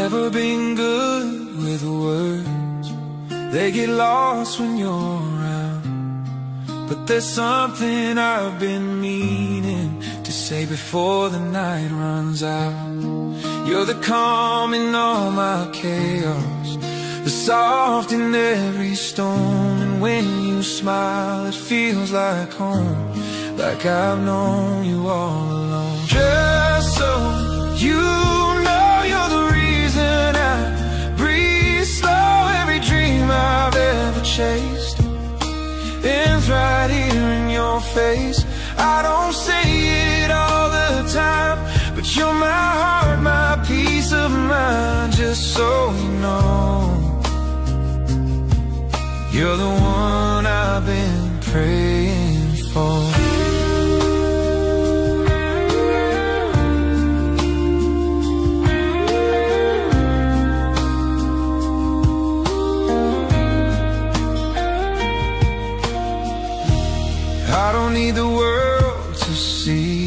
never been good with words. They get lost when you're around. But there's something I've been meaning to say before the night runs out. You're the calm in all my chaos, the soft in every storm. And when you smile, it feels like home, like I've known you all along. Just so you know, you're the reason I breathe slow. Every dream I've ever chased ends right here in your face. I don't say it all the time, but you're my heart, my peace of mind. Just so you know, you're the one I've been praying for. I don't need the world to see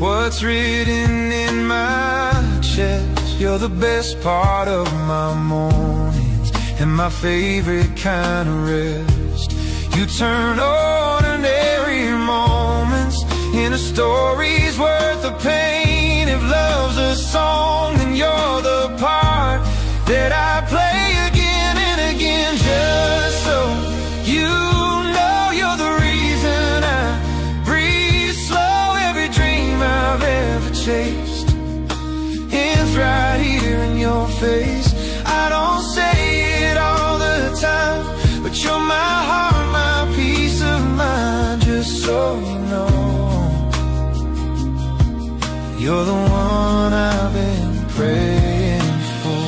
what's written in my chest. You're the best part of my mornings and my favorite kind of rest. You turn ordinary moments into stories worth the pain. If love's a song, then you're the part that I play again and again. Just so you know, you're the reason I breathe slow. Every dream I've ever chased ends right here in your face. I don't say it all the time, but you're my heart, my peace of mind. Just so you know, you're the one I've been praying for.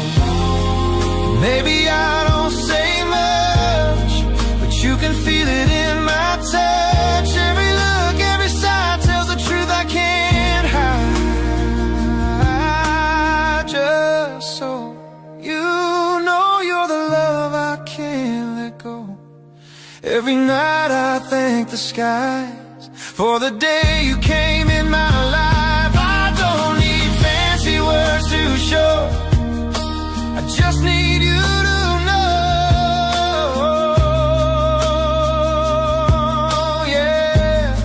Maybe I don't say much, but you can feel it in my touch. Every look, every side tells the truth I can't hide. Just so you know, you're the love I can't let go. Every night I thank the skies for the day you came in my life. I don't need fancy words to show, I just need you to know. Yeah,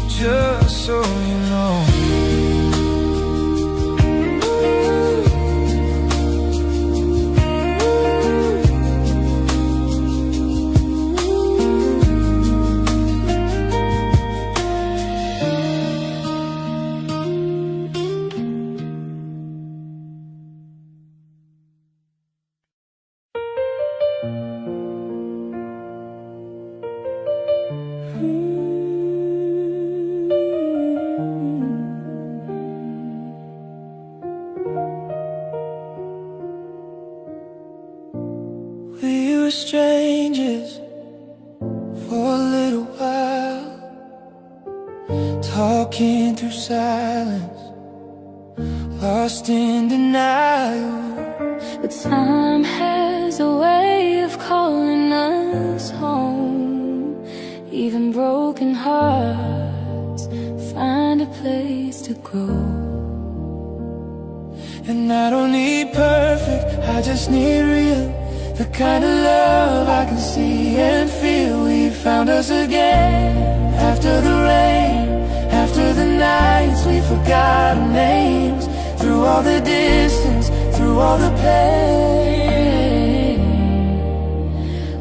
just so you know. We were strangers for a little while, talking through silence, lost in denial. But time has a way of calling us home. Even broken hearts find a place to grow. And I don't need perfect, I just need real, the kind of love I can see and feel. We found us again, after the rain, after the nights we forgot our names. Through all the distance, through all the pain,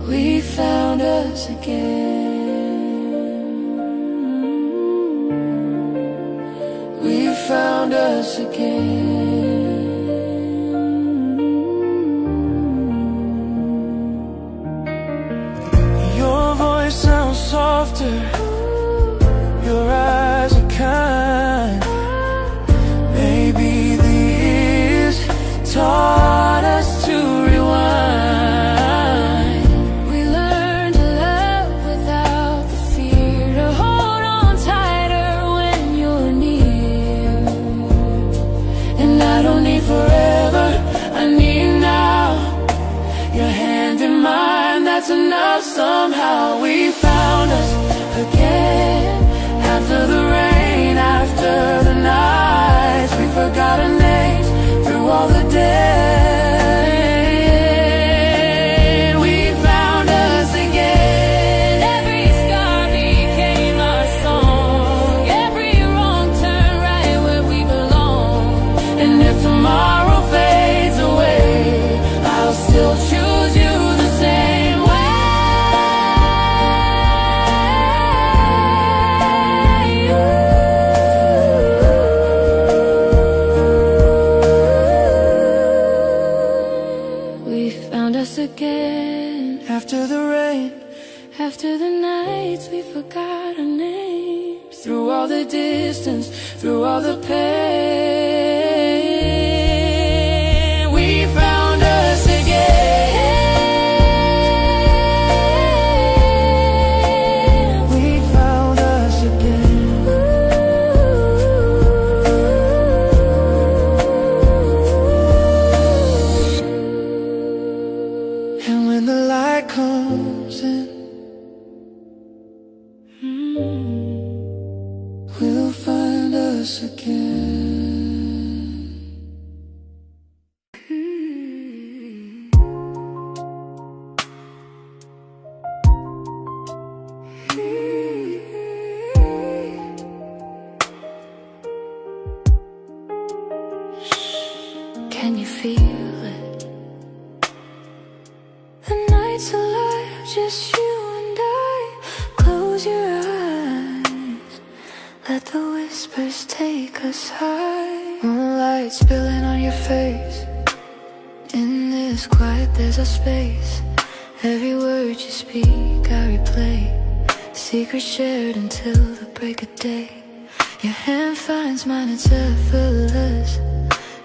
we found us again. We found us again. Sounds softer, your eyes are kind. Maybe this taught us to rewind. We learned to love without the fear, to hold on tighter when you're near. And I don't need forever, I need now. Your hand in mine, that's enough. Somehow we found us again, after the rain, after the nights we forgot our names. Through all the us again. After the rain, after the nights we forgot our names, through all the distance, through all the pain, we found us again. we found us again. And when the light comes in, we'll find us again. Can you feel it? The night's alive, just you and I. Close your eyes, let the whispers take us high. Moonlight spilling on your face. In this quiet there's a space. Every word you speak I replay. Secrets shared until the break of day. Your hand finds mine, it's effortless.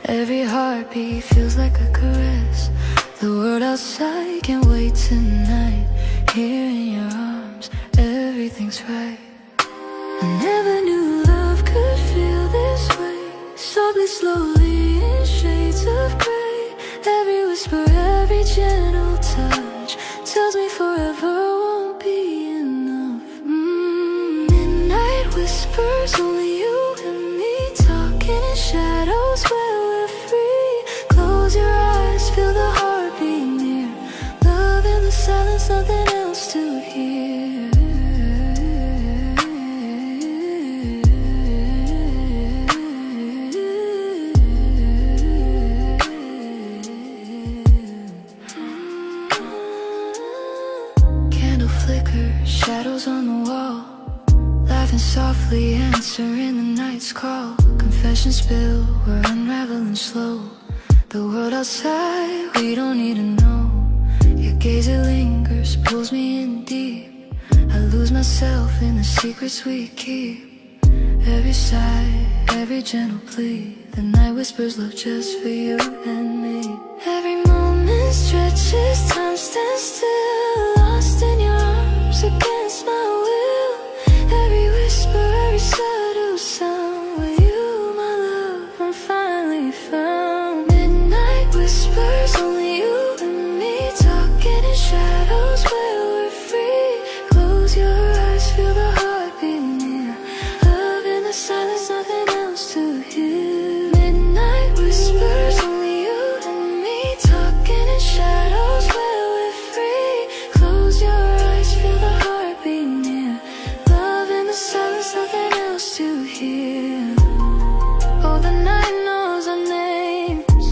Every heartbeat feels like a caress. The world outside can wait tonight. Here in your arms, everything's right. I never knew love could feel this way. Softly, slowly, in shades of gray. Every whisper, every gentle touch tells me forever won't be enough. Midnight whispers, only you and me, talking in shadows where we're free. Close your eyes, feel the heartbeat near. Love in the silence, nothing else to hear. Candle flicker, shadows on the wall. Laughing softly, answering the night's call. Confessions spill, we're unraveling slow. The world outside, we don't need to know. Your gaze, it lingers, pulls me in deep. I lose myself in the secrets we keep. Every sigh, every gentle plea. The night whispers love just for you and me. Every moment stretches, time stands still. Lost in your arms, against my will. Every whisper, every subtle sound. With you, my love, I'm finally found. Midnight whispers, only you and me, talking in shadows where we're free. Close your eyes, feel the heartbeat near. Love in the silence, nothing else to hear. Midnight whispers, only you and me, talking in shadows where we're free. Close your eyes, feel the heartbeat near. Love in the silence, nothing else to hear. Oh, the night knows our names.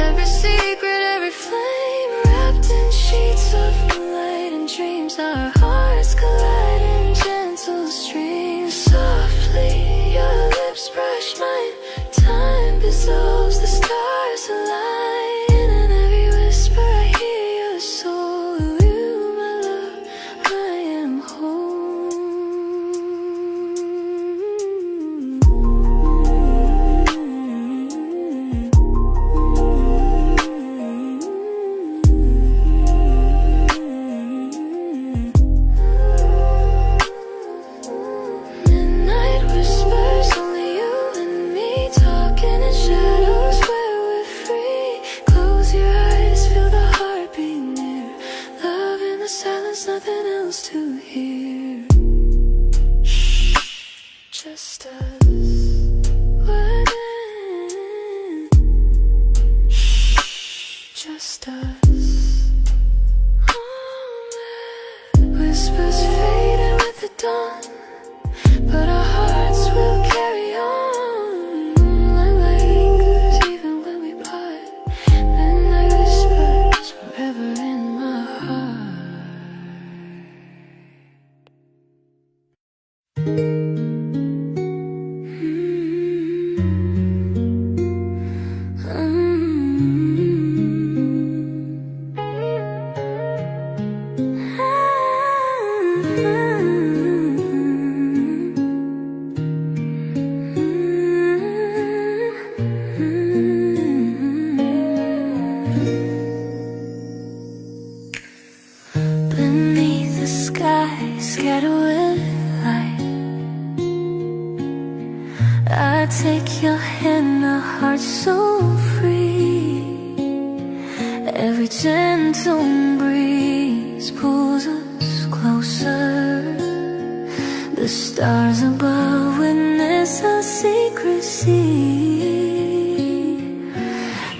Every secret, every flame, wrapped in sheets of light and dreams. Our hearts collide in gentle streams. Softly, your lips brush mine. Time dissolves, the stars align. And every whisper I hear your soul. With you, my love, I am Midnight whispers, only you and me, talking in shadows where we're free. Close your eyes, feel the heartbeat near. Love in the silence, nothing else to hear. Shh, just us. We're in. Shh, just us. Whispers fading with the dawn, but our hearts will carry on. Moonlight lingers even when we part. Midnight whispers forever in my heart. gentle breeze pulls us closer. The stars above witness our secrecy.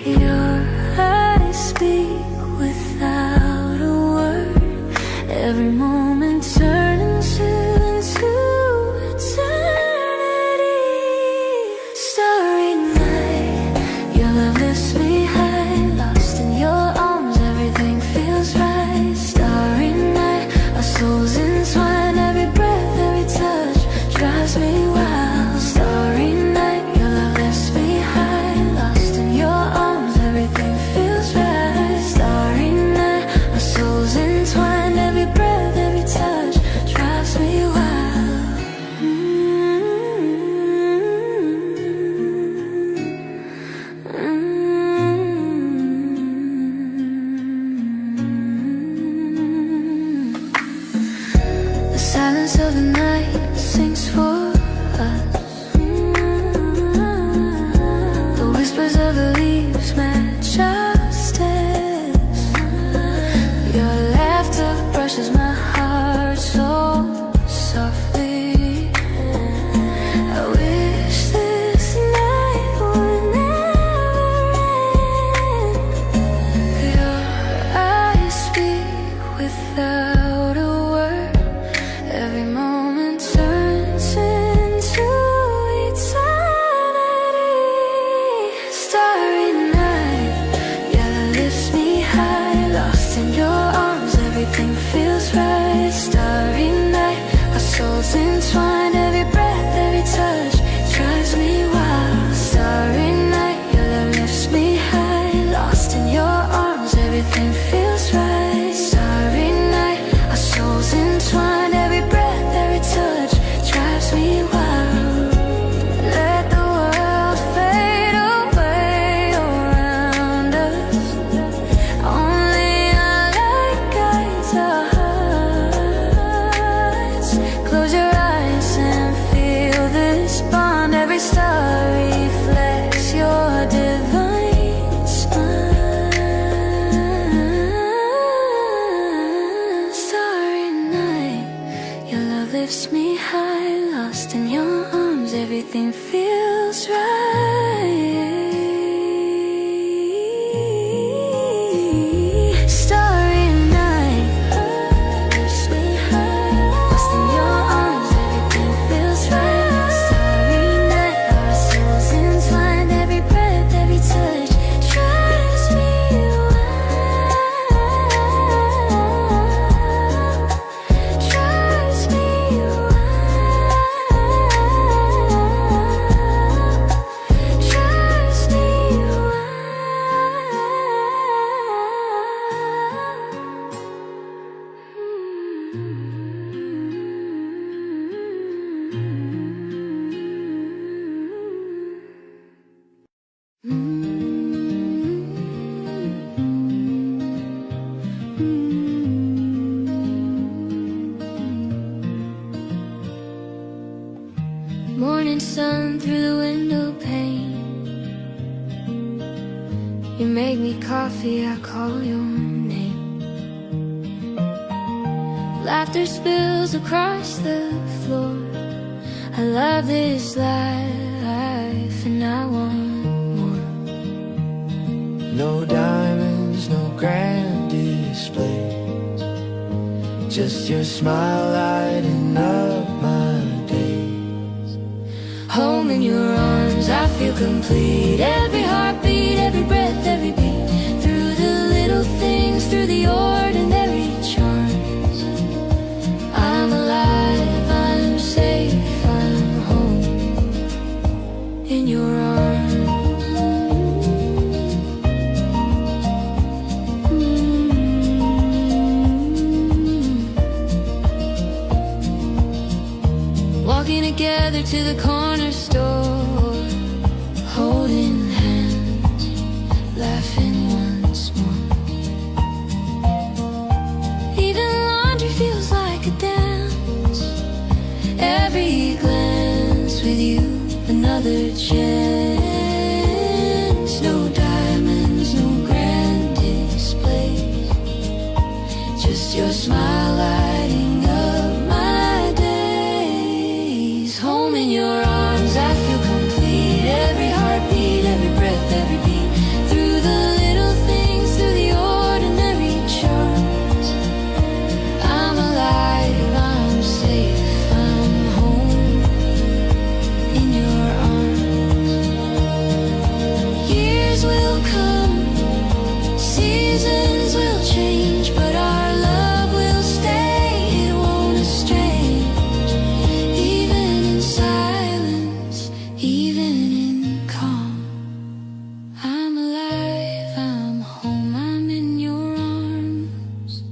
Your eyes speak without a word. Every moment turns into eternity. Starry night, your love lifts me high. Lost in your arms, everything feels right. Starry night, our souls entwine. Every breath, every touch drives me wild. Starry night, your love lifts me high. Lost in your arms, everything feels right. Starry night, our souls entwine. Every breath, every touch drives me wild. The silence of the night sings for us. The whispers of the leaves match our steps. Your laughter brushes my heart so softly. I wish this night would never end. Your eyes speak without a word. Every moment turns into eternity. Starry night, your love lifts me high. Lost in your arms, everything feels right. Starry night, our souls entwine. Every breath, every touch drives me wild. Starry night, your love lifts me high. Lost in your arms, everything feels right. Starry night, our souls entwine. Every breath, every touch drives me wild. Let the world fade away around us. Only our light guides our hearts. Close your eyes and feel this bond. Every star reflects your divine smile. Starry night, your love lifts me high. Lost in your arms, everything feels right. Starry night, lifts me high. Lost in your arms, everything feels right. Starry night, our souls entwine. Every breath, every touch drives me wild. Drives me wild. Drives me wild. Morning sun through the window pane. You make me coffee, I call your name. Laughter spills across the floor. I love this life and I want more. No diamonds, no grand displays, just your smile lighting up my days. Home in your arms, I feel complete. Every heartbeat, every breath, every beat. Through the little things, through the ordinary charms. I'm alive, I'm safe, I'm home in your arms. Walking together to the corner store, holding hands, laughing once more. Even laundry feels like a dance. Every glance with you, another chance. No diamonds, no grand display, seasons will change, but our love will stay. It won't estrange. Even in silence, even in calm, I'm alive, I'm home, I'm in your arms.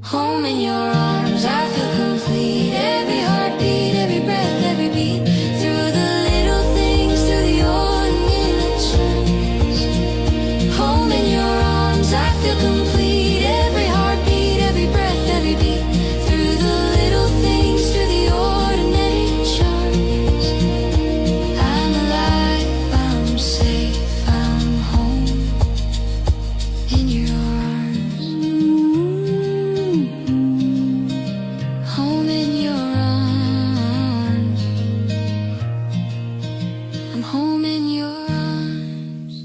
Home in your arms, I feel complete. Every heartbeat, every breath, every beat. Through the little things, through the ordinary signs. Home in your arms, I feel complete. Every heartbeat, every breath, every beat. Through the little things, through the ordinary charms. I'm alive, I'm safe, I'm home in your arms. Home in your arms. I'm home in your arms.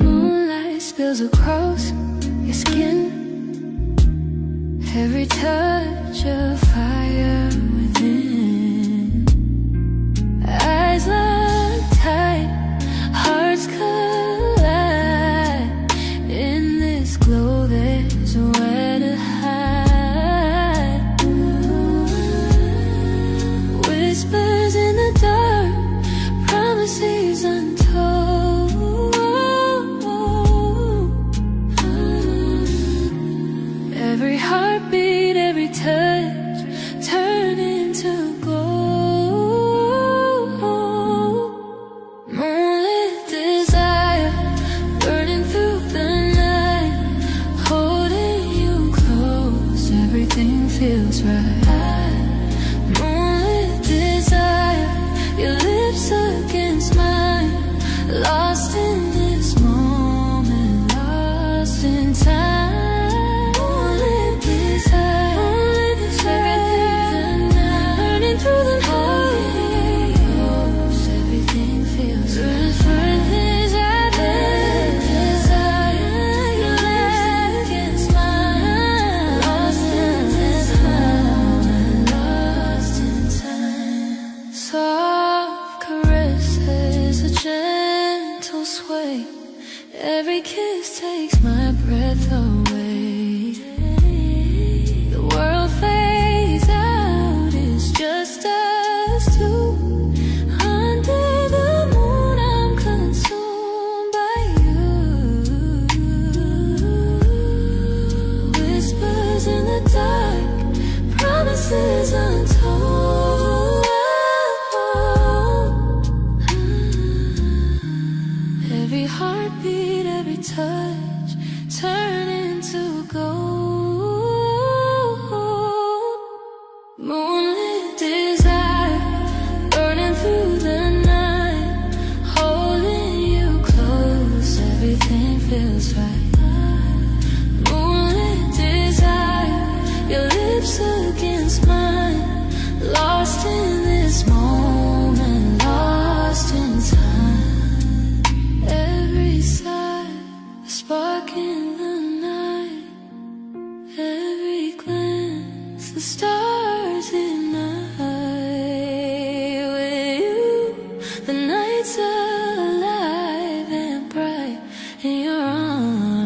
Moonlight spills across your skin. Every touch of fire within. Eyes lock tight, hearts collide. In this glow there's nowhere to hide. Whispers in the dark, promises untold. Every heartbeat, every touch, turn into gold. Moonlit desire, burning through the night. Holding you close, everything feels right. Moonlit desire, your lips against mine. Lost in this moment, lost in time. Moonlit desire, everything the night. Burning through the night, everything feels right. Moonlit desire, your lips against mine. Lost in this moment, lost in time. Soft caresses, a gentle sway. Every kiss takes my breath away. The world fades out, it's just us two. Under the moon, I'm consumed by you. Whispers in the dark, promises untold. Every heartbeat, every touch, turn into gold. Moonlit desire, burning through the night. Holding you close, everything feels right. Moonlit desire, your lips against mine. Lost in this moment, lost in time. Every sigh, a spark in the night. Every glance, the stars ignite. With you, the night's alive and bright in your arms.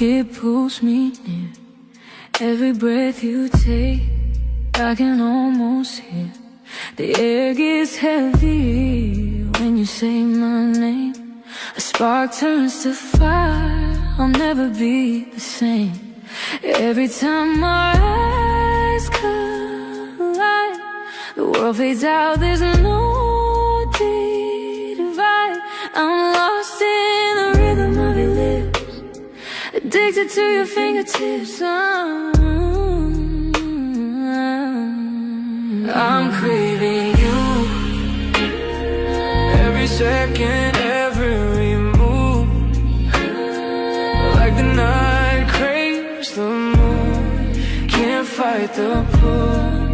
it pulls me near. Every breath you take, I can almost hear. The air gets heavy when you say my name. A spark turns to fire, I'll never be the same. Every time my eyes collide, the world fades out, there's no divide. I'm lost in the rhythm of your lips, addicted to your fingertips. I'm craving you. Every second, every move, like the night craves the moon. Can't fight the pull,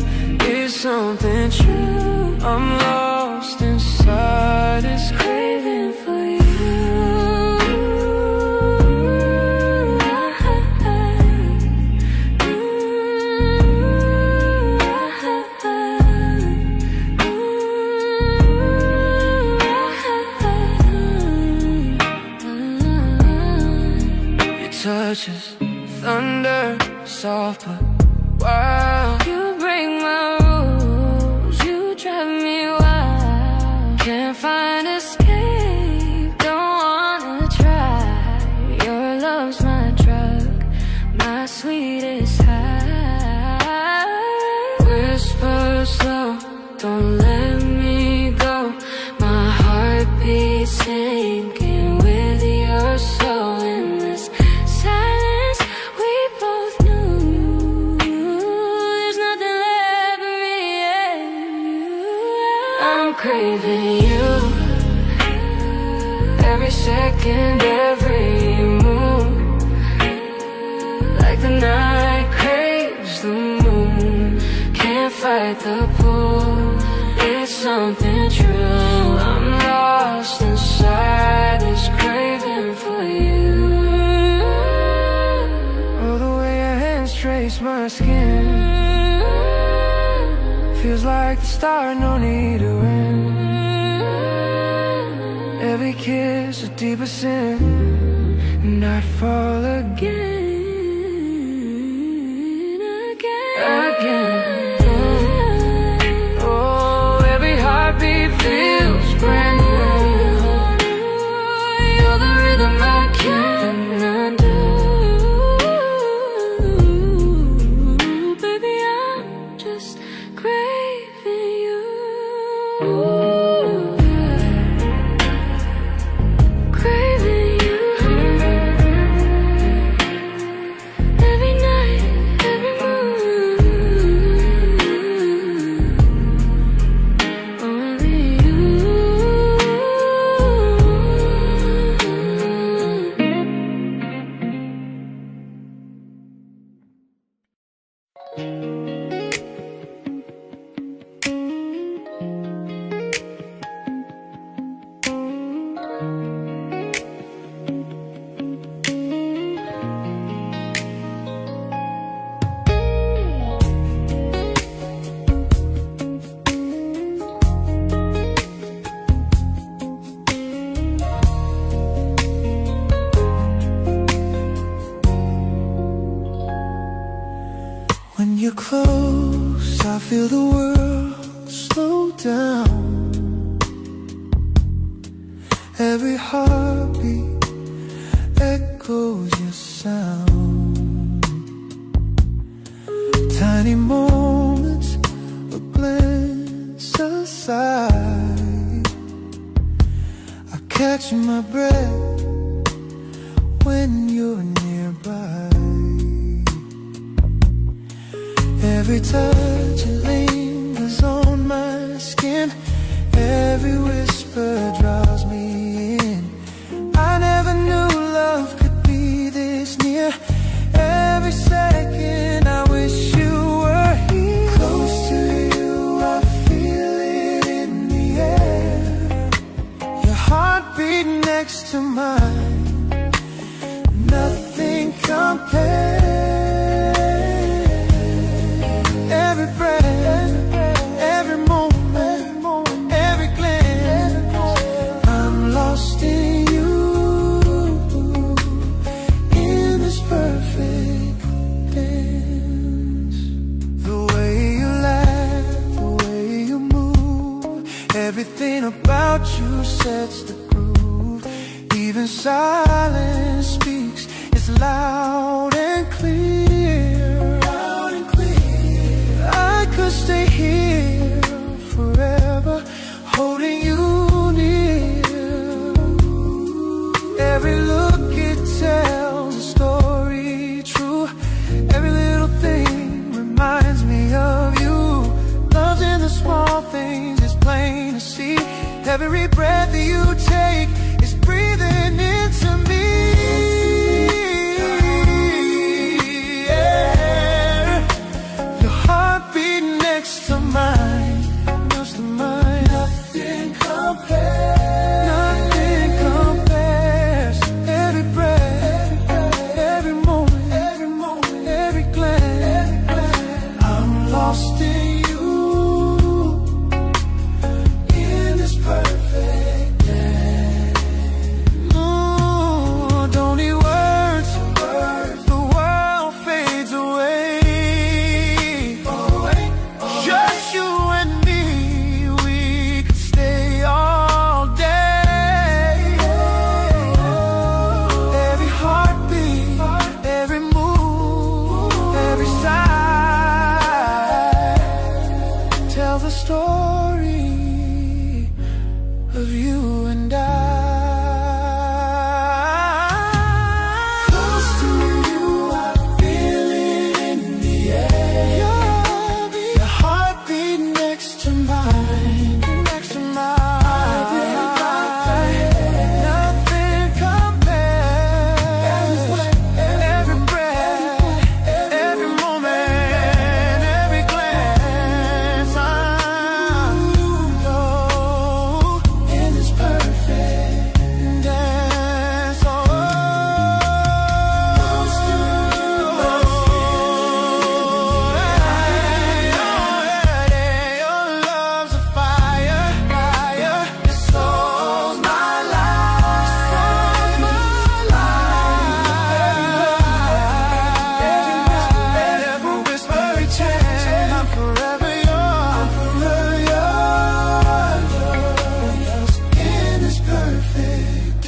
it's something true. I'm lost inside this craving for you. Touches thunder, soft but wild. You break my rules, you drive me wild. Can't find escape, don't wanna try. Your love's my drug, my sweetest high. Whisper slow, don't let me go. My heart beats sinking with your soul in this silence. We both knew there's nothing left of me and you. I'm craving you. Every second, every move, like the night craves the moon. Can't fight the pull, it's something true. I'm lost inside this craving for you. Oh, the way your hands trace my skin feels like the start, no need to end. Every kiss a deeper sin, and I'd fall again, again. Oh, every heartbeat feels brand new. You're the rhythm I can't undo. Baby, I'm just craving you. Craving you. Every night, every moon. Only you. When you're close, I feel the world slow down. Every heartbeat echoes your sound. Tiny moments, a glance aside. I catch my breath when you're nearby. Every touch lingers on my skin. Every whisper draws me in. I never knew love could be this near. Every second I wish you were here. Close to you, I feel it in the air. Your heartbeat next to mine, nothing compares. Every breath, every moment, every glance. Every breath that you take is breathing into me. Yeah. Your heartbeat next to mine, next to mine. Nothing compares. Nothing compares. Every breath, every moment, every glance. I'm lost in you. Perfect day. No, don't need words. The world fades away. Just you and me, we could stay all day. Every heartbeat, every move, every sigh tells a story of you and I. Close to you, I feel it in the air. Your heartbeat next to mine, next to mine. Nothing compares. Every breath, every moment, every glance. I know in this perfect dance. Oh, your love's a fire, fire. Your soul's my life, soul's my life. Every whisper, every chant, I'm forever yours, in this perfect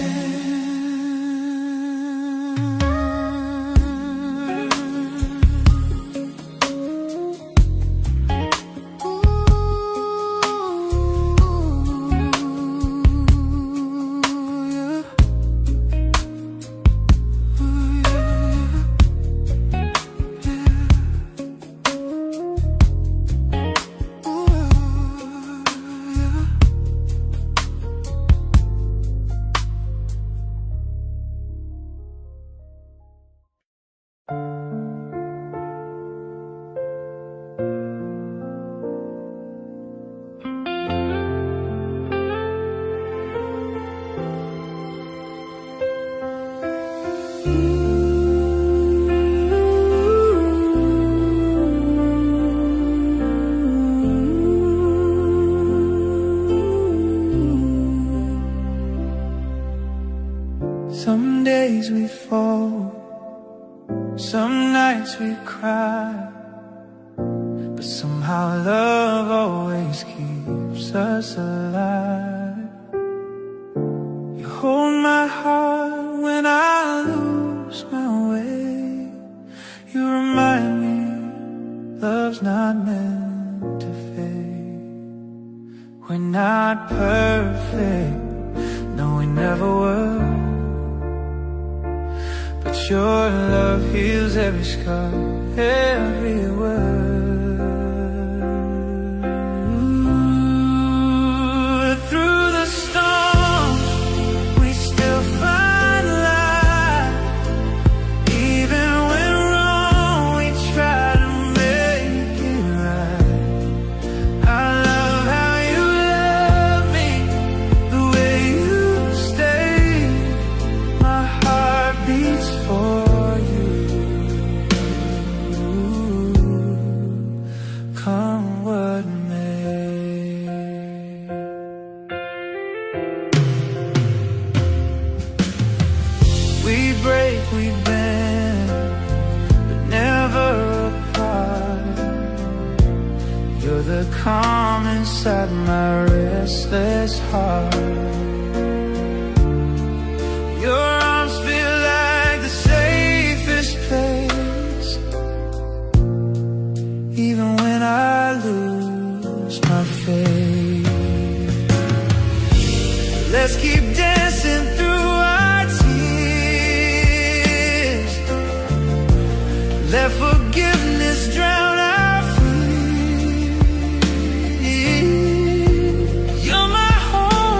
Some days we fall, some nights we cry, but somehow love always keeps us alive. You hold my heart when I lose my way. You remind me love's not meant to fade. We're not perfect, no we never were, but your love heals every scar, every word. Through the storms, we still find light. Even when wrong, we try to make it right. I love how you love me, the way you stay. My heart beats for you. Come what may. We break, we bend, but never apart. You're the calm inside my restless heart. Your arms feel like the safest place, even when I lose my faith. Let's keep dancing through our tears. Let forgiveness drown our fears. You're my home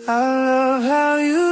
I love how you